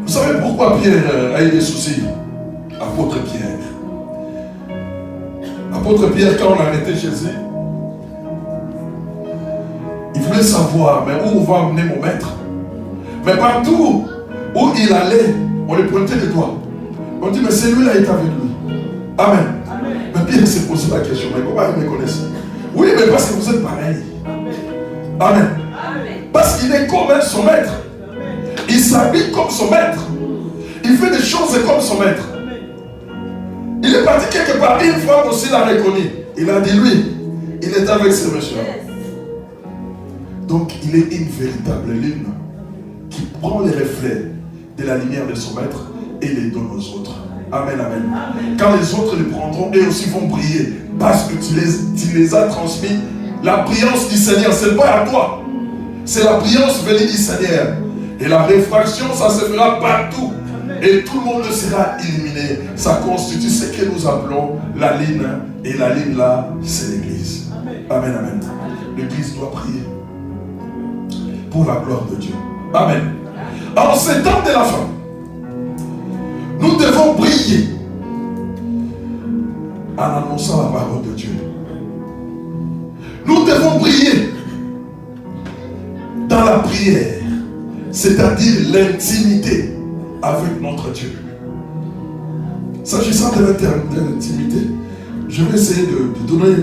Vous savez pourquoi Pierre a eu des soucis? Apôtre Pierre. Apôtre Pierre, quand on a arrêté Jésus, il voulait savoir, mais où va amener mon maître? Mais partout où il allait, on le pointait de doigt. On dit, mais celui-là est avec lui. Amen. Mais Pierre s'est posé la question, mais comment il me connaissent? Oui, mais parce que vous êtes pareil. Amen. Parce qu'il est comme son maître. Il s'habille comme son maître. Il fait des choses comme son maître. Il est parti quelque part, une femme aussi l'a reconnu. Il a dit, lui, il est avec ce monsieur. Donc il est une véritable lune qui prend les reflets de la lumière de son maître et les donne aux autres. Amen, amen. Quand les autres les prendront, eux aussi vont briller. Parce que tu les as transmis. La brillance du Seigneur, ce n'est pas à toi. C'est la brillance venue du Seigneur. Et la réfraction, ça se fera partout. Et tout le monde sera illuminé. Ça constitue ce que nous appelons la ligne. Et la ligne là, c'est l'église. Amen, amen. L'église doit prier pour la gloire de Dieu. Amen. En ces temps de la fin, nous devons briller en annonçant la parole de Dieu. Nous devons briller dans la prière, c'est-à-dire l'intimité avec notre Dieu. S'agissant de l'intimité, je vais essayer de donner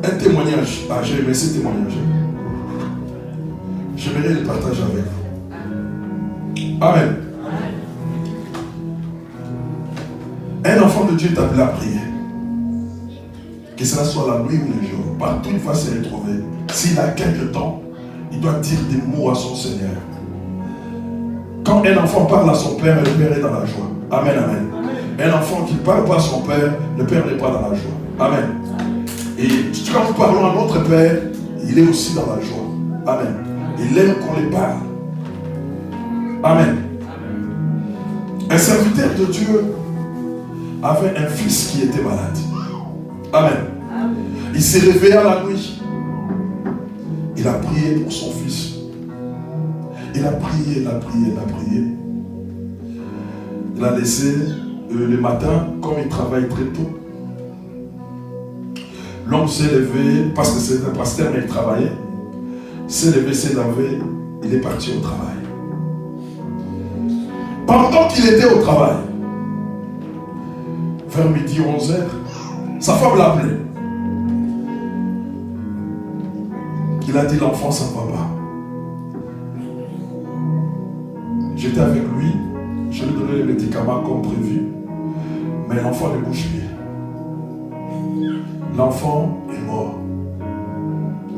un témoignage. J'ai aimé ce témoignage. J'aimerais le partager avec vous. Amen. Un enfant de Dieu est appelé à prier. Que cela soit la nuit ou le jour, partout il va se retrouver. S'il a quelque temps, il doit dire des mots à son Seigneur. Quand un enfant parle à son père, le père est dans la joie. Amen, amen. Un enfant qui ne parle pas à son père, le père n'est pas dans la joie. Amen. Et quand nous parlons à notre père, il est aussi dans la joie. Amen. Il aime qu'on les parle. Amen. Un serviteur de Dieu avait un fils qui était malade. Amen. Il s'est réveillé à la nuit. Il a prié pour son fils. Il a prié, il a prié, il a prié. Il a laissé le matin, comme il travaille très tôt. L'homme s'est levé, parce que c'est un pasteur, mais il travaillait. S'est levé, s'est lavé, il est parti au travail. Pendant qu'il était au travail, vers midi 11h, sa femme l'a appelé. Il a dit, l'enfant s'en va pas. J'étais avec lui, je lui ai donné les médicaments comme prévu, mais l'enfant ne bouge plus. L'enfant est mort.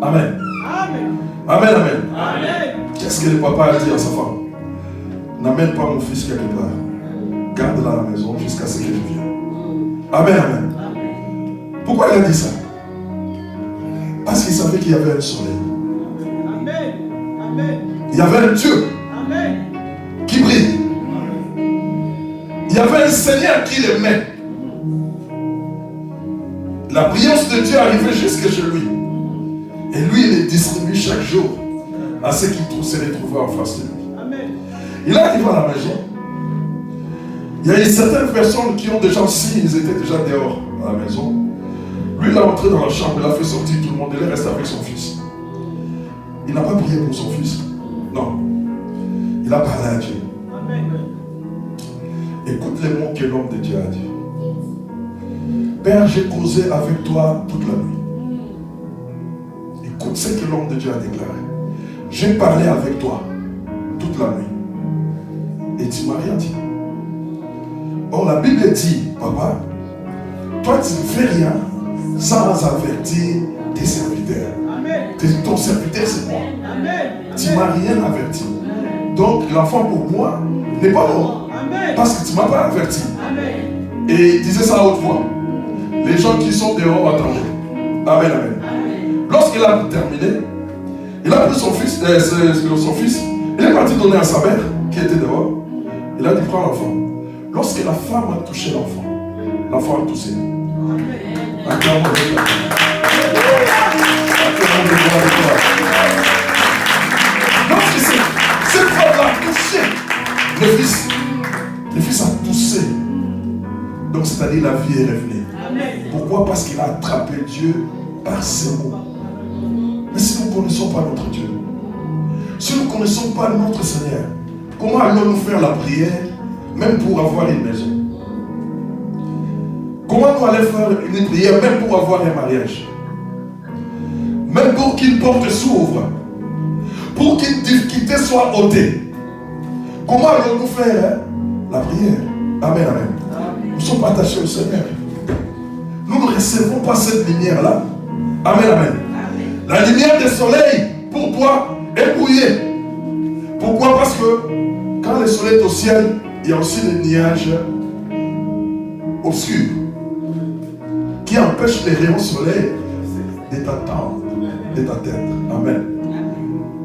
Amen. Amen. Amen, amen. Amen. Qu'est-ce que le papa a dit à sa femme? N'amène pas mon fils quelque part. Garde-la à la maison jusqu'à ce que je vienne. Amen, amen. Pourquoi il a dit ça? Parce qu'il savait qu'il y avait un soleil. Amen. Amen. Il y avait un Dieu qui brille. Il y y avait un Seigneur qui l'aimait. La brillance de Dieu arrivait jusque chez lui. Et lui, il les distribue chaque jour à ceux qui se retrouvaient en face de lui. Amen. Il arrive à la maison. Il y a certaines personnes qui ont déjà, si ils étaient déjà dehors à la maison, lui, il est entré dans la chambre, il a fait sortir tout le monde, il est resté avec son fils. Il n'a pas prié pour son fils. Non. Il a parlé à Dieu. Amen. Écoute les mots que l'homme de Dieu a dit. Père, j'ai causé avec toi toute la nuit. Écoute ce que l'homme de Dieu a déclaré. J'ai parlé avec toi toute la nuit. Et tu m'as rien dit. Or, la Bible dit, papa, toi tu ne fais rien sans avertir tes serviteurs. Amen. Ton serviteur, c'est moi. Amen. Tu ne m'as rien averti. Donc, l'enfant pour moi n'est pas mort. Parce que tu ne m'as pas averti. Amen. Et il disait ça à haute voix. Les gens qui sont dehors attendaient. Amen, amen. Lorsqu'il a terminé, il a pris son fils, il est parti donner à sa mère qui était dehors. Il a dit, prends l'enfant. Lorsque la femme a touché l'enfant a toussé. Acclamons de gloire. Acclamons de gloire. Lorsque cette femme a touché le fils a toussé. Donc c'est-à-dire la vie est revenue. Pourquoi? Parce qu'il a attrapé Dieu par ses mots. Mais si nous ne connaissons pas notre Dieu, si nous ne connaissons pas notre Seigneur, comment allons-nous faire la prière, même pour avoir une maison? Comment nous allons faire une prière, même pour avoir un mariage? Même pour qu'une porte s'ouvre, pour qu'une difficulté soit ôtée. Comment allons-nous faire la prière? Amen, amen. Nous sommes attachés au Seigneur. Nous ne recevons pas cette lumière-là. Amen, amen. La lumière du soleil, pour toi, est brouillée. Pourquoi? Parce que quand le soleil est au ciel, il y a aussi les nuages obscurs qui empêchent les rayons soleil de t'attendre, de t'atteindre. Amen.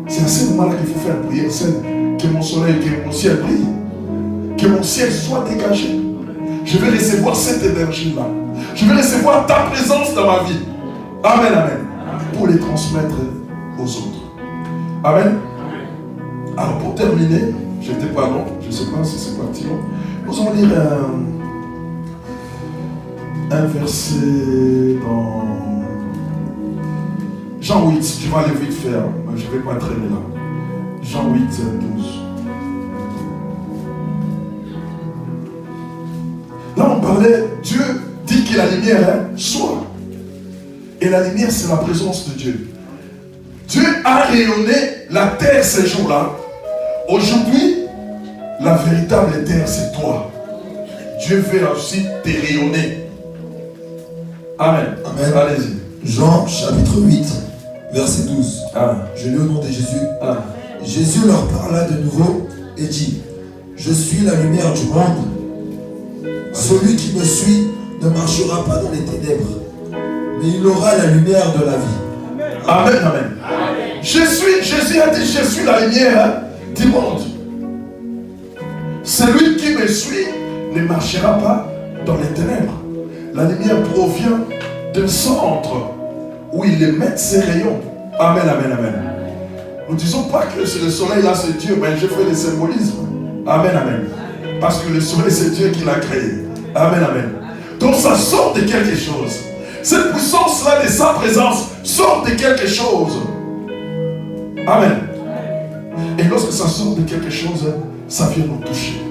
C'est à ce moment-là qu'il faut faire la prière. C'est que mon soleil, que mon ciel brille, que mon ciel soit dégagé. Je vais recevoir cette énergie-là. Je vais recevoir ta présence dans ma vie. Amen, amen. Pour les transmettre aux autres. Amen. Alors pour terminer, je n'étais pas long, je ne sais pas si c'est parti long. Nous allons lire un verset dans Jean 8. Je vais aller vite faire, mais je ne vais pas traîner là. Jean 8, 12. Là on parlait, Dieu dit que la lumière soit. Et la lumière, c'est la présence de Dieu. Dieu a rayonné la terre ces jours-là. Aujourd'hui, la véritable terre, c'est toi. Dieu veut aussi te rayonner. Amen. Amen. Allez-y. Jean chapitre 8, verset 12. Amen. Je lis au nom de Jésus. Amen. Jésus leur parla de nouveau et dit, je suis la lumière du monde. Celui qui me suit ne marchera pas dans les ténèbres, mais il aura la lumière de la vie. Amen, amen. Jésus a dit, je suis la lumière du monde. Celui qui me suit ne marchera pas dans les ténèbres. La lumière provient d'un centre où il émet ses rayons. Amen, amen, amen. Nous ne disons pas que c'est le soleil là, c'est Dieu, mais je fais le symbolisme. Amen, amen. Parce que le soleil, c'est Dieu qui l'a créé. Amen, amen. Donc ça sort de quelque chose. Cette puissance-là de sa présence sort de quelque chose. Amen. Et lorsque ça sort de quelque chose, ça vient nous toucher.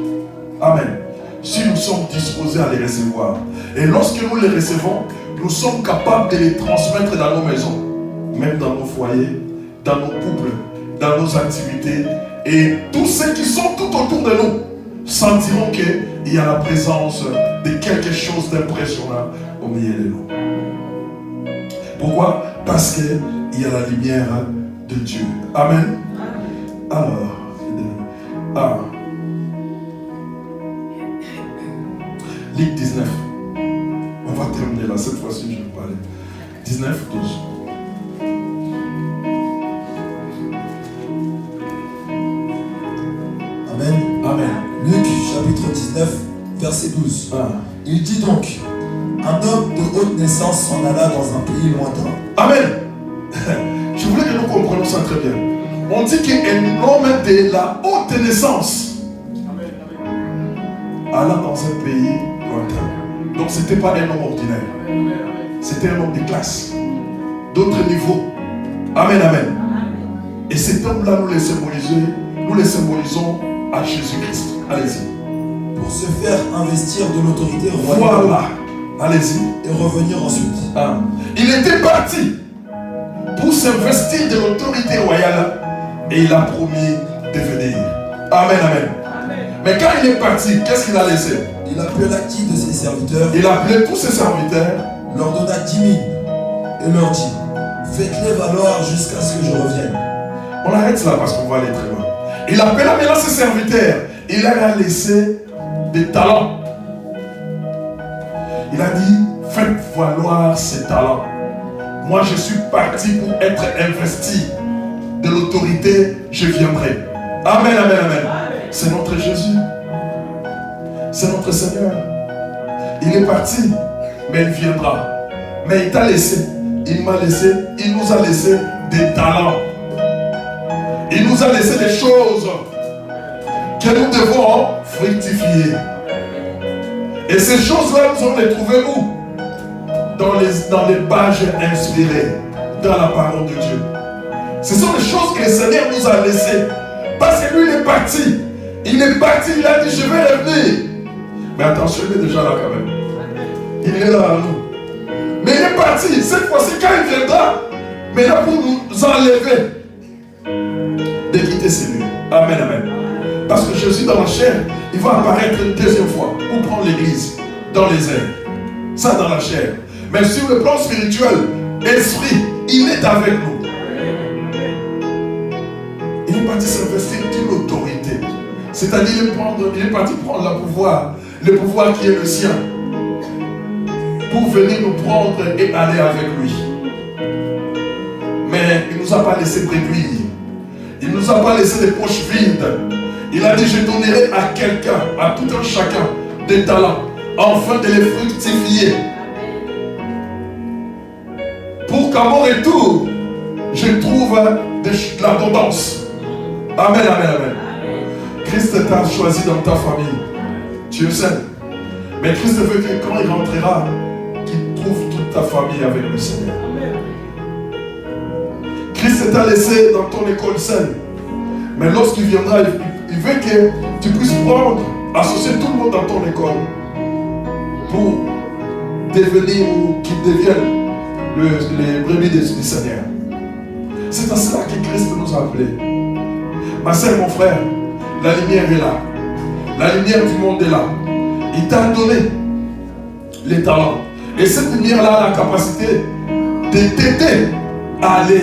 Amen. Si nous sommes disposés à les recevoir. Et lorsque nous les recevons, nous sommes capables de les transmettre dans nos maisons, même dans nos foyers, dans nos couples, dans nos activités. Et tous ceux qui sont tout autour de nous sentiront qu'il y a la présence de quelque chose d'impressionnant au milieu de nous. Pourquoi? Parce qu'il y a la lumière de Dieu. Amen. Alors, Luc 19. On va terminer là, cette fois-ci je vais parler. 19, 12. Amen. Amen. Luc chapitre 19, verset 12. Ah. Il dit donc, un homme de haute naissance s'en alla dans un pays lointain. Amen. Je voulais que nous comprenions ça très bien. On dit qu'un homme de la haute naissance alla dans un pays lointain. Donc ce n'était pas un homme ordinaire. C'était un homme de classe, d'autres niveaux. Amen, amen. Et cet homme-là, nous le symbolisons à Jésus-Christ. Allez-y. Pour se faire investir de l'autorité royale. Voilà. Allez-y. Et revenir ensuite. Ah. Il était parti pour s'investir de l'autorité royale et il a promis de venir. Amen, amen. Mais quand il est parti, qu'est-ce qu'il a laissé? Il appela qui de ses serviteurs? Il a appelé tous ses serviteurs, leur donna 10 000 et leur dit, faites-les valoir jusqu'à ce que je revienne. On arrête là parce qu'on va aller très loin. Il appela maintenant ses serviteurs. Il leur a laissé des talents. Il a dit, faites valoir ces talents. Moi, je suis parti pour être investi de l'autorité, je viendrai. Amen, amen, amen. C'est notre Jésus. C'est notre Seigneur. Il est parti, mais il viendra. Mais il t'a laissé, il m'a laissé, il nous a laissé des talents. Il nous a laissé des choses que nous devons fructifier. Et ces choses-là, nous allons les trouver où? Dans les pages inspirées, dans la parole de Dieu. Ce sont les choses que le Seigneur nous a laissées. Parce que lui, il est parti. Il est parti, il a dit, je vais revenir. Mais attention, il est déjà là quand même. Il est là à nous. Mais il est parti. Cette fois-ci, quand il viendra, mais là pour nous enlever de quitter ces lieux. Amen, amen. Parce que Jésus dans la chair, il va apparaître une deuxième fois pour prendre l'église dans les airs. Ça dans la chair. Mais sur le plan spirituel, esprit, il est avec nous. Il est parti s'investir d'une autorité. C'est-à-dire, il est parti prendre le pouvoir qui est le sien, pour venir nous prendre et aller avec lui. Mais il ne nous a pas laissé préduire. Il ne nous a pas laissé des poches vides. Il a dit, je donnerai à quelqu'un, à tout un chacun, des talents, afin de les fructifier. Pour qu'à mon retour, je trouve de l'abondance. Amen, amen, amen. Christ t'a choisi dans ta famille. Tu le sais. Mais Christ veut que quand il rentrera, qu'il trouve toute ta famille avec le Seigneur. Christ t'a laissé dans ton école saine. Mais lorsqu'il viendra, il veut que tu puisses prendre, associer tout le monde dans ton école pour devenir ou qu'ils deviennent les brebis du Seigneur. C'est à cela que Christ nous a appelés. Ma soeur, mon frère, la lumière est là. La lumière du monde est là. Il t'a donné les talents. Et cette lumière-là a la capacité de t'aider à aller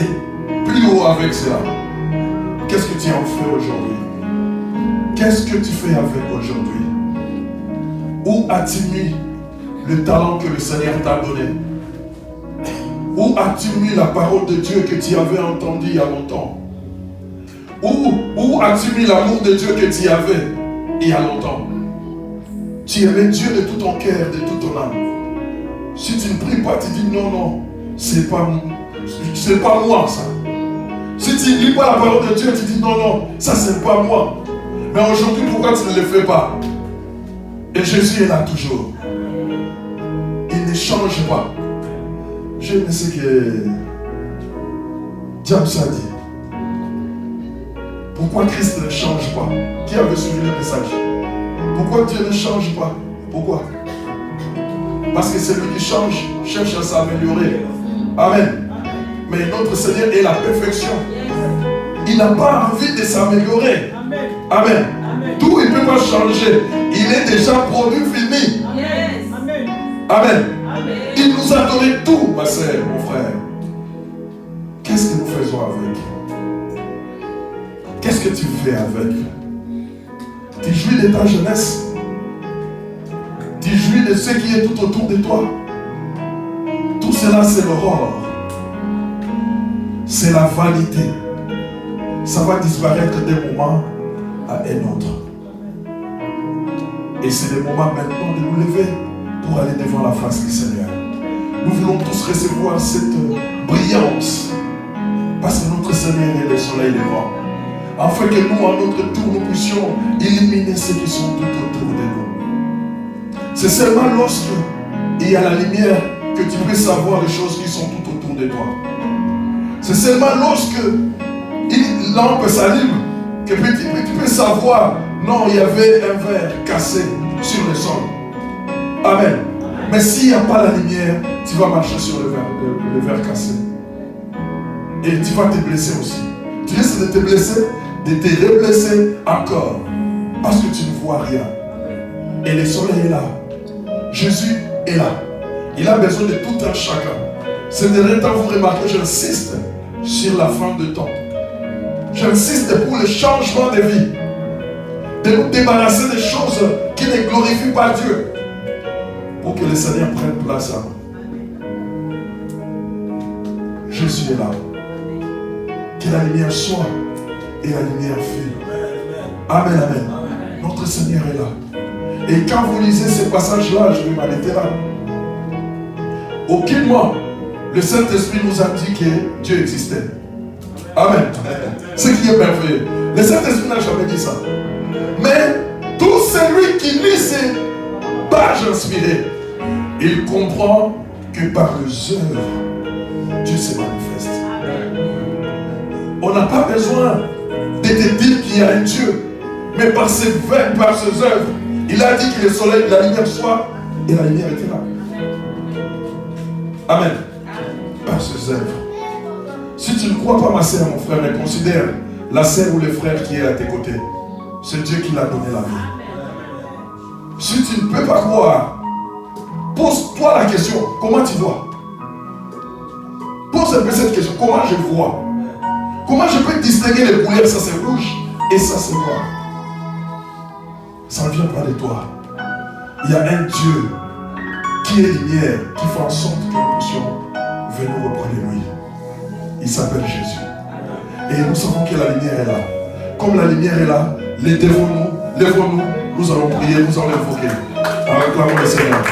plus haut avec cela. Qu'est-ce que tu en fais aujourd'hui? Qu'est-ce que tu fais avec aujourd'hui? Où as-tu mis le talent que le Seigneur t'a donné? Où as-tu mis la parole de Dieu que tu avais entendue il y a longtemps? Où as-tu mis l'amour de Dieu que tu avais il y a longtemps? Tu aimais Dieu de tout ton cœur, de toute ton âme. Si tu ne pries pas, tu dis non, non, c'est pas moi ça. Si tu ne lis pas la parole de Dieu, tu dis non, non, ça c'est pas moi. Mais aujourd'hui, pourquoi tu ne le fais pas? Et Jésus est là toujours. Il ne change pas. J'aime ce que James a dit. Pourquoi Christ ne change pas? Qui avait suivi le message? Pourquoi Dieu ne change pas? Pourquoi? Parce que celui qui change cherche à s'améliorer. Amen. Mais notre Seigneur est la perfection. Il n'a pas envie de s'améliorer. Amen. Tout il ne peut pas changer. Il est déjà produit fini. Amen. Amen. Il nous a donné tout, ma soeur, mon frère. Qu'est-ce que nous faisons avec? Qu'est-ce que tu fais avec? Tu jouis de ta jeunesse. Tu jouis de ce qui est tout autour de toi. Tout cela, c'est l'aurore. C'est la vanité. Ça va disparaître d'un moment à un autre. Et c'est le moment maintenant de nous lever pour aller devant la face du Seigneur. Nous voulons tous recevoir cette brillance. Parce que notre Seigneur est le soleil levant. Afin que nous, à notre tour, nous puissions illuminer ceux qui sont tout autour de nous. C'est seulement lorsque il y a la lumière que tu peux savoir les choses qui sont tout autour de toi. C'est seulement lorsque une lampe s'allume que tu peux savoir, non, il y avait un verre cassé sur le sol. Amen. Mais s'il n'y a pas la lumière, tu vas marcher sur le verre cassé. Et tu vas te blesser aussi. Tu risques de te blesser, de te reblesser encore. Parce que tu ne vois rien. Et le soleil est là. Jésus est là. Il a besoin de tout un chacun. Ces derniers temps, vous remarquez, j'insiste sur la fin de temps. J'insiste pour le changement de vie. De nous débarrasser des choses qui ne glorifient pas Dieu. Pour que le Seigneur prenne place à nous. Jésus est là. Que la lumière soit et la lumière file. Amen, amen. Notre Seigneur est là. Et quand vous lisez ces passages-là, je vais m'arrêter là. Aucunement, le Saint-Esprit nous a dit que Dieu existait. Amen. Ce qui est merveilleux. Le Saint-Esprit n'a jamais dit ça. Mais tout celui qui lit ces pages inspirées, il comprend que par les œuvres, Dieu se manifeste. On n'a pas besoin de te dire qu'il y a un Dieu, mais par ses œuvres, il a dit que le soleil, la lumière soit, et la lumière était là. Amen. Par ses œuvres. Si tu ne crois pas, ma sœur, mon frère, mais considère la sœur ou le frère qui est à tes côtés. C'est Dieu qui l'a donné la vie. Si tu ne peux pas croire, pose-toi la question, comment tu vois? Pose un peu cette question, comment je vois? Comment je peux distinguer les couleurs? Ça c'est rouge et ça c'est noir. Ça ne vient pas de toi. Il y a un Dieu qui est lumière, qui fait en sorte que nous puissions venir auprès de lui. Il s'appelle Jésus. Et nous savons que la lumière est là. Comme la lumière est là, lèvons-nous, nous allons prier, nous allons invoquer. En acclamant le Seigneur.